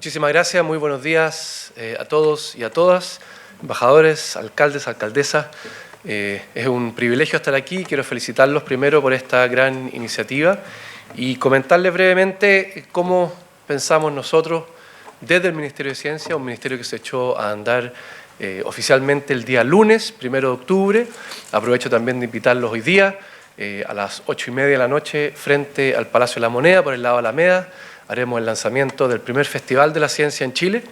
Muchísimas gracias, muy buenos días a todos y a todas, embajadores, alcaldes, alcaldesas. Es un privilegio estar aquí. Quiero felicitarlos primero por esta gran iniciativa y comentarles brevemente cómo pensamos nosotros desde el Ministerio de Ciencia, un ministerio que se echó a andar oficialmente el día lunes, 1 de octubre. Aprovecho también de invitarlos hoy día a las 8:30 de la noche frente al Palacio de la Moneda, por el lado de Alameda. Haremos el lanzamiento del primer Festival de la Ciencia en Chile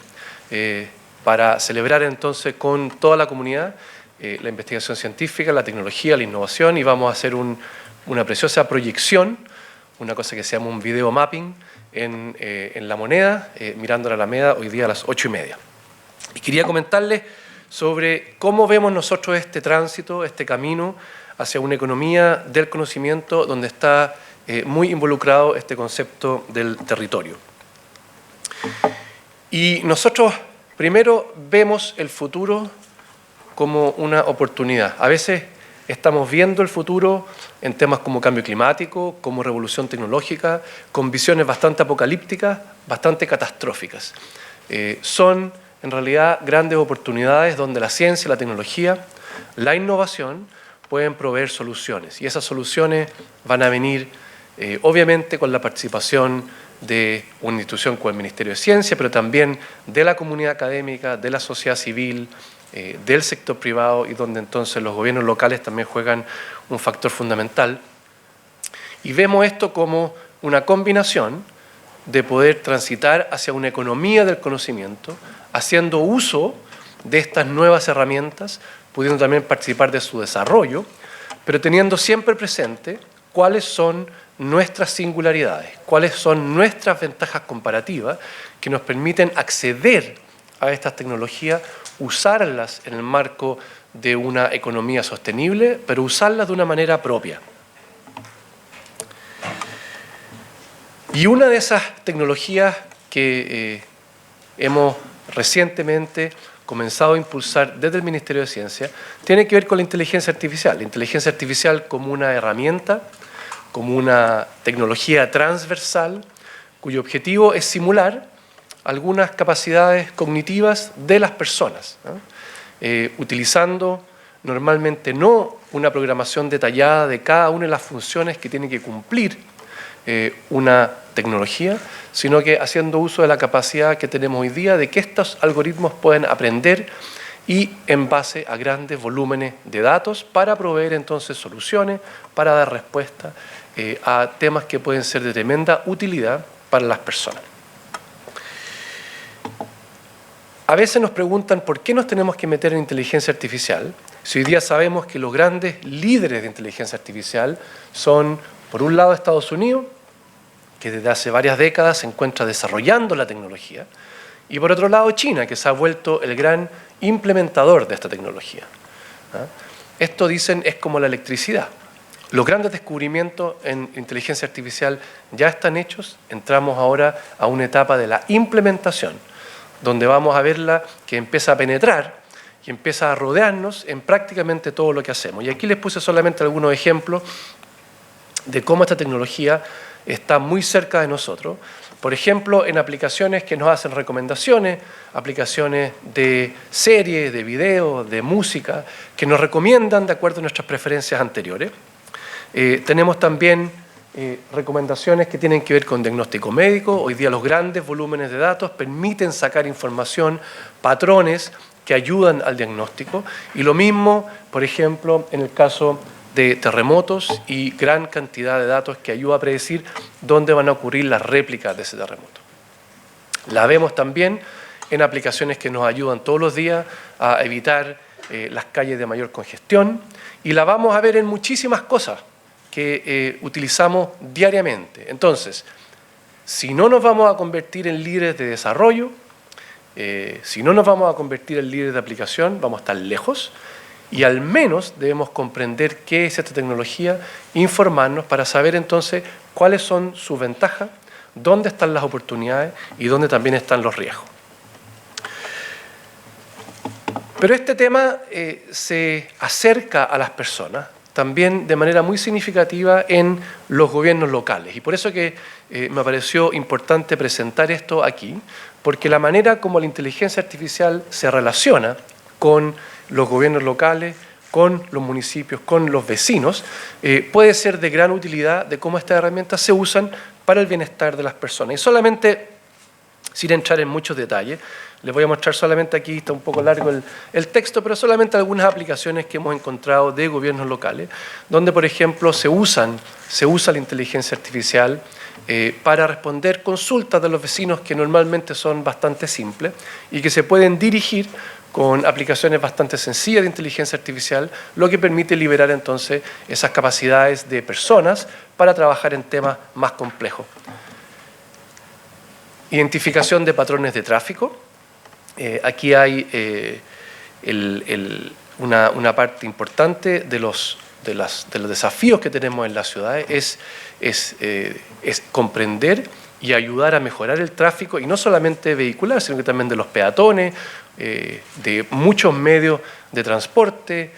para celebrar entonces con toda la comunidad la investigación científica, la tecnología, la innovación, y vamos a hacer una preciosa proyección, una cosa que se llama un video mapping en la Moneda, mirando la Alameda, hoy día a las 8:30. Y quería comentarles sobre cómo vemos nosotros este tránsito, este camino hacia una economía del conocimiento donde está muy involucrado este concepto del territorio. Y nosotros primero vemos el futuro como una oportunidad. A veces estamos viendo el futuro en temas como cambio climático, como revolución tecnológica, con visiones bastante apocalípticas, bastante catastróficas. Son en realidad grandes oportunidades donde la ciencia, la tecnología, la innovación pueden proveer soluciones, y esas soluciones van a venir obviamente con la participación de una institución como el Ministerio de Ciencia, pero también de la comunidad académica, de la sociedad civil, del sector privado, y donde entonces los gobiernos locales también juegan un factor fundamental. Y vemos esto como una combinación de poder transitar hacia una economía del conocimiento, haciendo uso de estas nuevas herramientas, pudiendo también participar de su desarrollo, pero teniendo siempre presente cuáles son nuestras singularidades, cuáles son nuestras ventajas comparativas que nos permiten acceder a estas tecnologías, usarlas en el marco de una economía sostenible, pero usarlas de una manera propia. Y una de esas tecnologías que hemos recientemente comenzado a impulsar desde el Ministerio de Ciencia tiene que ver con la inteligencia artificial. La inteligencia artificial como una herramienta, como una tecnología transversal, cuyo objetivo es simular algunas capacidades cognitivas de las personas, ¿no? Utilizando normalmente no una programación detallada de cada una de las funciones que tiene que cumplir una tecnología, sino que haciendo uso de la capacidad que tenemos hoy día de que estos algoritmos pueden aprender y en base a grandes volúmenes de datos para proveer entonces soluciones, para dar respuesta a temas que pueden ser de tremenda utilidad para las personas. A veces nos preguntan por qué nos tenemos que meter en inteligencia artificial, si hoy día sabemos que los grandes líderes de inteligencia artificial son, por un lado, Estados Unidos, que desde hace varias décadas se encuentra desarrollando la tecnología, y por otro lado China, que se ha vuelto el gran implementador de esta tecnología. Esto, dicen, es como la electricidad. Los grandes descubrimientos en inteligencia artificial ya están hechos, entramos ahora a una etapa de la implementación, donde vamos a verla que empieza a penetrar y empieza a rodearnos en prácticamente todo lo que hacemos. Y aquí les puse solamente algunos ejemplos de cómo esta tecnología está muy cerca de nosotros. Por ejemplo, en aplicaciones que nos hacen recomendaciones, aplicaciones de series, de videos, de música, que nos recomiendan de acuerdo a nuestras preferencias anteriores. Tenemos también recomendaciones que tienen que ver con diagnóstico médico. Hoy día los grandes volúmenes de datos permiten sacar información, patrones que ayudan al diagnóstico. Y lo mismo, por ejemplo, en el caso de terremotos y gran cantidad de datos que ayuda a predecir dónde van a ocurrir las réplicas de ese terremoto. La vemos también en aplicaciones que nos ayudan todos los días a evitar las calles de mayor congestión, y la vamos a ver en muchísimas cosas que utilizamos diariamente. Entonces, si no nos vamos a convertir en líderes de desarrollo, si no nos vamos a convertir en líderes de aplicación, vamos a estar lejos. Y al menos debemos comprender qué es esta tecnología, informarnos para saber entonces cuáles son sus ventajas, dónde están las oportunidades y dónde también están los riesgos. Pero este tema se acerca a las personas también de manera muy significativa en los gobiernos locales. Y por eso que me pareció importante presentar esto aquí, porque la manera como la inteligencia artificial se relaciona con los gobiernos locales, con los municipios, con los vecinos, puede ser de gran utilidad de cómo estas herramientas se usan para el bienestar de las personas. Y solamente, sin entrar en muchos detalles, les voy a mostrar solamente aquí, está un poco largo el texto, pero solamente algunas aplicaciones que hemos encontrado de gobiernos locales, donde, por ejemplo, se usa la inteligencia artificial para responder consultas de los vecinos que normalmente son bastante simples y que se pueden dirigir con aplicaciones bastante sencillas de inteligencia artificial, lo que permite liberar entonces esas capacidades de personas para trabajar en temas más complejos. Identificación de patrones de tráfico. Aquí hay una parte importante de los desafíos que tenemos en las ciudades, es comprender y ayudar a mejorar el tráfico, y no solamente vehicular, sino que también de los peatones, de muchos medios de transporte,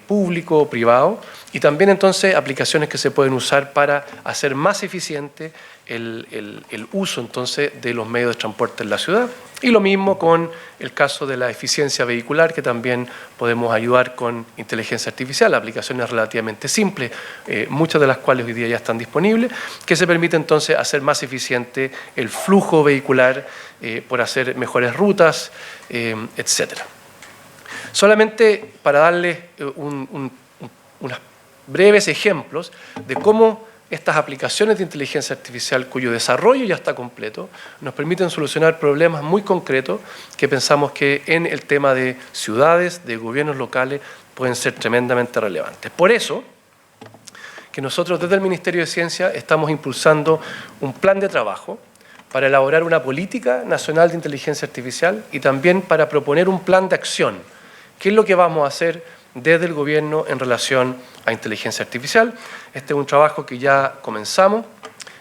público, privado, y también entonces aplicaciones que se pueden usar para hacer más eficiente el uso entonces de los medios de transporte en la ciudad. Y lo mismo con el caso de la eficiencia vehicular, que también podemos ayudar con inteligencia artificial, aplicaciones relativamente simples, muchas de las cuales hoy día ya están disponibles, que se permite entonces hacer más eficiente el flujo vehicular por hacer mejores rutas, etcétera. Solamente para darles unos breves ejemplos de cómo estas aplicaciones de inteligencia artificial, cuyo desarrollo ya está completo, nos permiten solucionar problemas muy concretos que pensamos que en el tema de ciudades, de gobiernos locales, pueden ser tremendamente relevantes. Por eso que nosotros desde el Ministerio de Ciencia estamos impulsando un plan de trabajo para elaborar una política nacional de inteligencia artificial y también para proponer un plan de acción. ¿Qué es lo que vamos a hacer desde el gobierno en relación a inteligencia artificial? Este es un trabajo que ya comenzamos.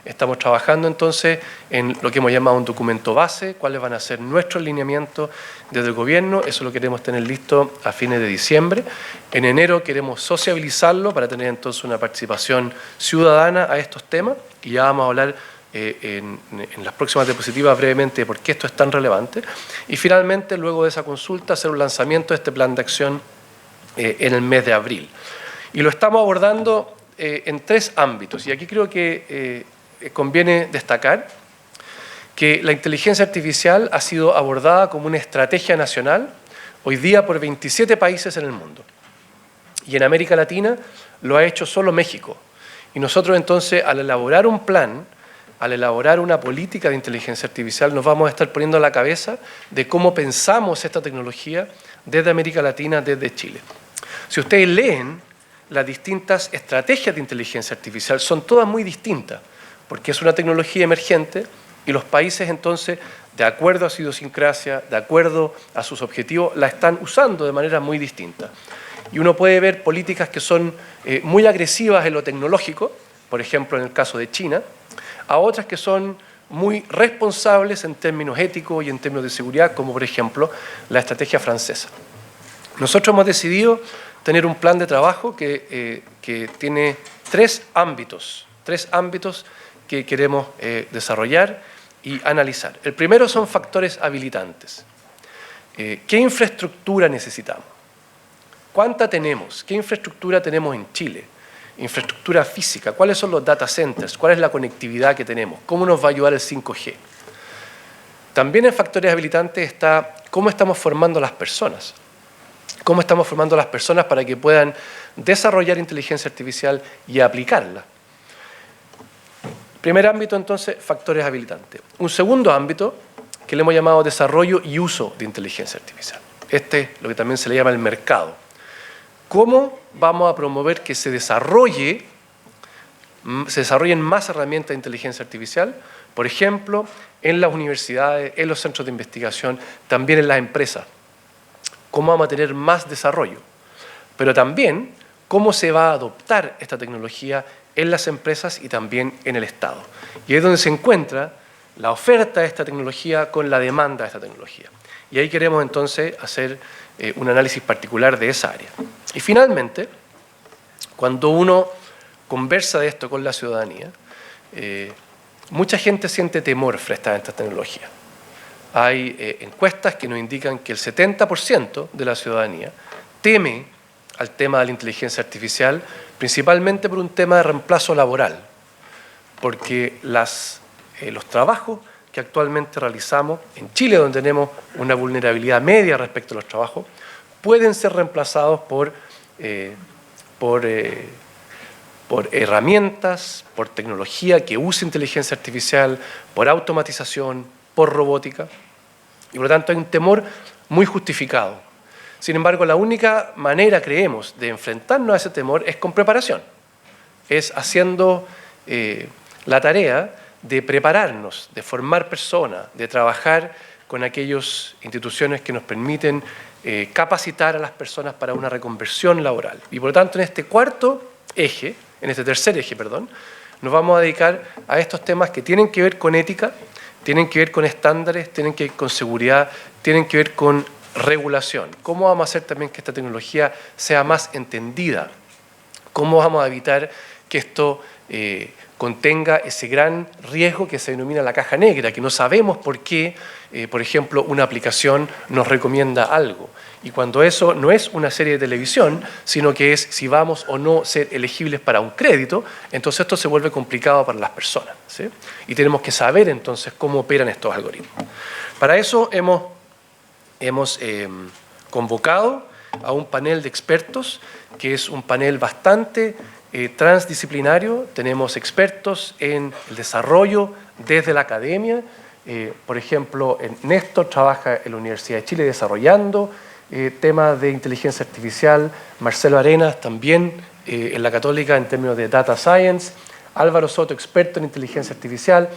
Estamos trabajando entonces en lo que hemos llamado un documento base, cuáles van a ser nuestros lineamientos desde el gobierno. Eso lo queremos tener listo a fines de diciembre. En enero queremos sociabilizarlo para tener entonces una participación ciudadana a estos temas, y ya vamos a hablar en las próximas diapositivas brevemente de por qué esto es tan relevante. Y finalmente, luego de esa consulta, hacer un lanzamiento de este plan de acción en el mes de abril. Y lo estamos abordando en 3 ámbitos. Y aquí creo que conviene destacar que la inteligencia artificial ha sido abordada como una estrategia nacional hoy día por 27 países en el mundo. Y en América Latina lo ha hecho solo México. Y nosotros entonces, al elaborar un plan, al elaborar una política de inteligencia artificial, nos vamos a estar poniendo a la cabeza de cómo pensamos esta tecnología desde América Latina, desde Chile. Si ustedes leen las distintas estrategias de inteligencia artificial, son todas muy distintas, porque es una tecnología emergente y los países entonces, de acuerdo a su idiosincrasia, de acuerdo a sus objetivos, la están usando de manera muy distinta. Y uno puede ver políticas que son muy agresivas en lo tecnológico, por ejemplo en el caso de China, a otras que son muy responsables en términos éticos y en términos de seguridad, como por ejemplo la estrategia francesa. Nosotros hemos decidido tener un plan de trabajo que tiene 3 ámbitos que queremos desarrollar y analizar. El primero son factores habilitantes. ¿Qué infraestructura necesitamos? ¿Cuánta tenemos? ¿Qué infraestructura tenemos en Chile? Infraestructura física, ¿cuáles son los data centers? ¿Cuál es la conectividad que tenemos? ¿Cómo nos va a ayudar el 5G? También en factores habilitantes está cómo estamos formando las personas. ¿Cómo estamos formando las personas para que puedan desarrollar inteligencia artificial y aplicarla? Primer ámbito, entonces, factores habilitantes. Un segundo ámbito que le hemos llamado desarrollo y uso de inteligencia artificial. Este es lo que también se le llama el mercado. ¿Cómo vamos a promover que se desarrollen más herramientas de inteligencia artificial? Por ejemplo, en las universidades, en los centros de investigación, también en las empresas. ¿Cómo vamos a tener más desarrollo? Pero también, ¿cómo se va a adoptar esta tecnología en las empresas y también en el Estado? Y ahí es donde se encuentra la oferta de esta tecnología con la demanda de esta tecnología. Y ahí queremos entonces hacer un análisis particular de esa área. Y finalmente, Cuando uno conversa de esto con la ciudadanía, mucha gente siente temor frente a esta tecnología. Hay encuestas que nos indican que el 70% de la ciudadanía teme al tema de la inteligencia artificial, principalmente por un tema de reemplazo laboral, porque los trabajos que actualmente realizamos en Chile, donde tenemos una vulnerabilidad media respecto a los trabajos, pueden ser reemplazados por herramientas, por tecnología que use inteligencia artificial, por automatización, por robótica, y por lo tanto hay un temor muy justificado. Sin embargo, la única manera, creemos, de enfrentarnos a ese temor es con preparación, es haciendo la tarea de prepararnos, de formar personas, de trabajar con aquellas instituciones que nos permiten capacitar a las personas para una reconversión laboral. Y por lo tanto, en este tercer eje, nos vamos a dedicar a estos temas que tienen que ver con ética, tienen que ver con estándares, tienen que ver con seguridad, tienen que ver con regulación. ¿Cómo vamos a hacer también que esta tecnología sea más entendida? ¿Cómo vamos a evitar que esto contenga ese gran riesgo que se denomina la caja negra, que no sabemos por qué, por ejemplo, una aplicación nos recomienda algo? Y cuando eso no es una serie de televisión, sino que es si vamos o no ser elegibles para un crédito, entonces esto se vuelve complicado para las personas, ¿sí? Y tenemos que saber entonces cómo operan estos algoritmos. Para eso hemos convocado a un panel de expertos, que es un panel bastante transdisciplinario. Tenemos expertos en el desarrollo desde la academia. Por ejemplo, Néstor trabaja en la Universidad de Chile desarrollando temas de inteligencia artificial. Marcelo Arenas también en la Católica en términos de data science. Álvaro Soto, experto en inteligencia artificial.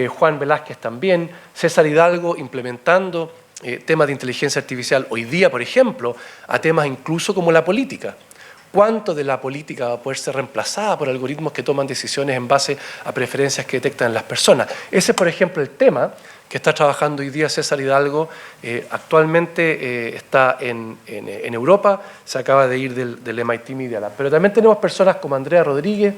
Juan Velázquez también. César Hidalgo implementando temas de inteligencia artificial hoy día, por ejemplo, a temas incluso como la política. ¿Cuánto de la política va a poder ser reemplazada por algoritmos que toman decisiones en base a preferencias que detectan las personas? Ese es, por ejemplo, el tema que está trabajando hoy día César Hidalgo. Actualmente está en Europa, se acaba de ir del MIT Media Lab. Pero también tenemos personas como Andrea Rodríguez,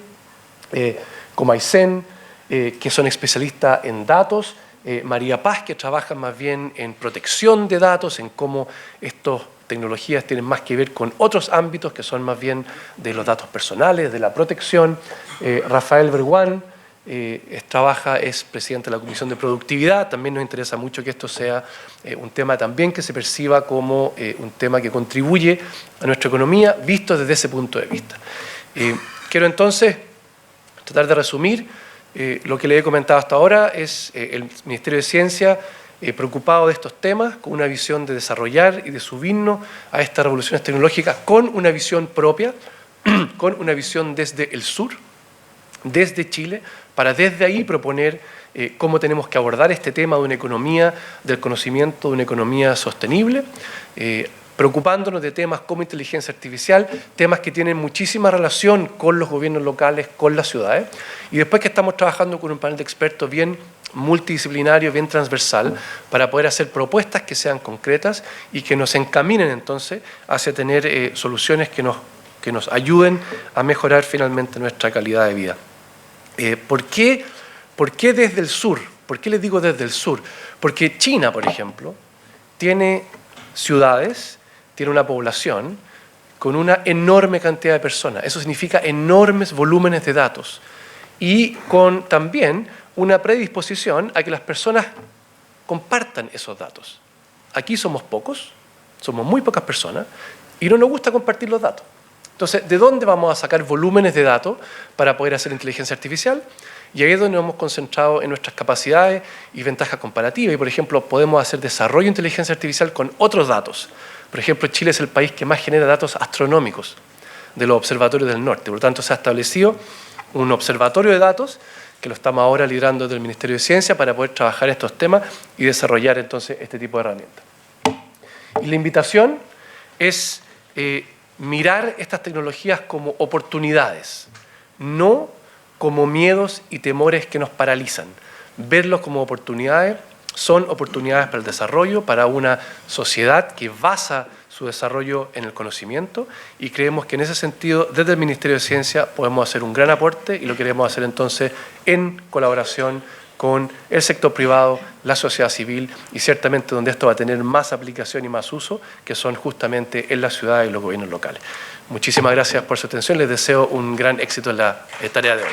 como Aysén, que son especialistas en datos, María Paz, que trabaja más bien en protección de datos, en cómo estas tecnologías tienen más que ver con otros ámbitos que son más bien de los datos personales, de la protección. Rafael Berguán es presidente de la Comisión de Productividad. También nos interesa mucho que esto sea un tema también que se perciba como un tema que contribuye a nuestra economía, visto desde ese punto de vista. Quiero entonces tratar de resumir. Lo que le he comentado hasta ahora es el Ministerio de Ciencia preocupado de estos temas, con una visión de desarrollar y de subirnos a estas revoluciones tecnológicas con una visión propia, con una visión desde el sur, desde Chile, para desde ahí proponer cómo tenemos que abordar este tema de una economía del conocimiento, de una economía sostenible, preocupándonos de temas como inteligencia artificial, temas que tienen muchísima relación con los gobiernos locales, con las ciudades, y después que estamos trabajando con un panel de expertos bien multidisciplinario, bien transversal, para poder hacer propuestas que sean concretas y que nos encaminen entonces hacia tener soluciones que nos ayuden a mejorar finalmente nuestra calidad de vida. ¿Por qué desde el sur? ¿Por qué les digo desde el sur? Porque China, por ejemplo, tiene ciudades, tiene una población con una enorme cantidad de personas. Eso significa enormes volúmenes de datos y con también una predisposición a que las personas compartan esos datos. Aquí somos pocos, somos muy pocas personas y no nos gusta compartir los datos. Entonces, ¿de dónde vamos a sacar volúmenes de datos para poder hacer inteligencia artificial? Y ahí es donde nos hemos concentrado en nuestras capacidades y ventajas comparativas. Y, por ejemplo, podemos hacer desarrollo de inteligencia artificial con otros datos. Por ejemplo, Chile es el país que más genera datos astronómicos de los observatorios del norte. Por lo tanto, se ha establecido un observatorio de datos que lo estamos ahora liderando desde el Ministerio de Ciencia para poder trabajar estos temas y desarrollar entonces este tipo de herramientas. Y la invitación es mirar estas tecnologías como oportunidades, no como miedos y temores que nos paralizan. Verlos como oportunidades, son oportunidades para el desarrollo, para una sociedad que basa su desarrollo en el conocimiento y creemos que en ese sentido, desde el Ministerio de Ciencia, podemos hacer un gran aporte y lo queremos hacer entonces en colaboración con el sector privado, la sociedad civil y ciertamente donde esto va a tener más aplicación y más uso, que son justamente en las ciudades y los gobiernos locales. Muchísimas gracias por su atención. Les deseo un gran éxito en la tarea de hoy.